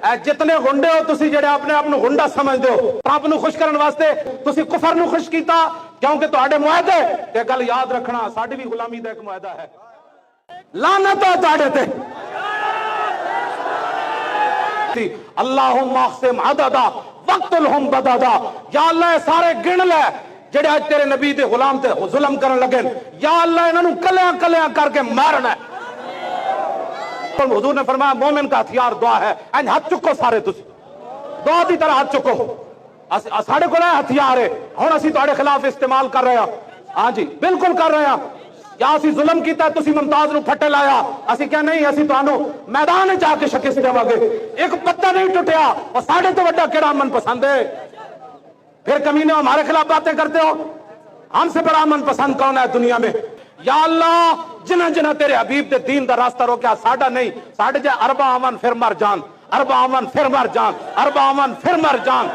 जितने गुंडे हो तुसी जेड़े अपने आप ਨੂੰ ਗੁੰਡਾ ਸਮਝਦੇ ਹੋ ਰੱਬ ਨੂੰ ਖੁਸ਼ ਕਰਨ ਵਾਸਤੇ ਤੁਸੀਂ ਕੁਫਰ ਨੂੰ ਖੁਸ਼ ਕੀਤਾ ਕਿਉਂਕਿ ਤੁਹਾਡੇ ਮੁਆਹਦੇ ਤੇ ਗੱਲ ਯਾਦ ਰੱਖਣਾ ਸਾਡੀ ਵੀ ਗੁਲਾਮੀ ਦਾ ਇੱਕ ਮੁਆਹਦਾ ਹੈ ਲਾਨਤ ਹੈ ਤੁਹਾਡੇ ਤੇ ਅੱਲਾਹੁम्मा ਅਖਸਿਮ ਅਦਦਾ ਵਕਤਲਹੁਮ ਬਦਦਾ या अल्लाह सारे गिन ले ਜਿਹੜੇ ਅੱਜ ਤੇਰੇ ਨਬੀ ਦੇ ਗੁਲਾਮ ਤੇ ਜ਼ੁਲਮ ਕਰਨ ਲੱਗੇ या अल्लाह ਇਹਨਾਂ ਨੂੰ ਕਲਿਆਂ ਕਲਿਆਂ ਕਰਕੇ ਮਾਰਨਾ हुजूर ने फरमाया मोमिन का हथियार दुआ है इंज हाथ चुको सारे तुसी दुआ की तरह हाथ चुको साढ़े को हथियार है हुण असीं तुहाडे खिलाफ इस्तेमाल कर रहे हैं हाँ जी बिल्कुल कर रहे हैं या असीं जुल्म कीता तुसी मुमताज नूं फट्टे लाया असीं क्या नहीं असीं तुहानूं मैदान च आके शिकस्त देवांगे एक पत्ता नहीं टुटिया और साढ़े तो वड्डा केड़ा मन पसंद है फिर कमीने हमारे खिलाफ बातें करते हो हमसे बड़ा मन पसंद कौन है दुनिया में या अल्लाह जिन्ना जिन्ना तेरे हबीब दे दीन दा रास्ता रोकया साडा नहीं साडे जे अरबा अमन फिर मर जान अरबा अमन फिर मर जान अरबा अमन फिर मर जान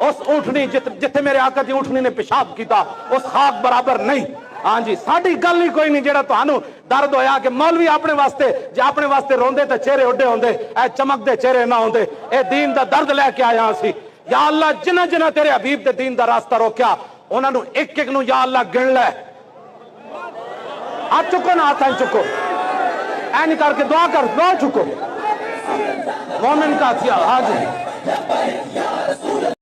उस ऊँटनी जिथे मेरे आका दी ऊँटनी ने पेशाब किया उस खाक बराबर नहीं हाँ जी साडी गल ही कोई नहीं जेड़ा तुहानू दर्द होया कि मौलवी अपने वास्ते जे अपने वास्ते रोंदे ते चेहरे उड्डे होंदे ए चमकदे चेहरे ना होंदे ए दीन दा दर्द लेके आया असी या अल्लाह जिन्ना जिन्ना तेरे हबीब दे दीन दा रास्ता रोकया उन्हां नू एक एक नू या अल्लाह गिन लै हाथ चुको ना हाथ चुको ऐ नहीं करके दुआ कर दुआ चुको मोमिन का हथियार हाँ जी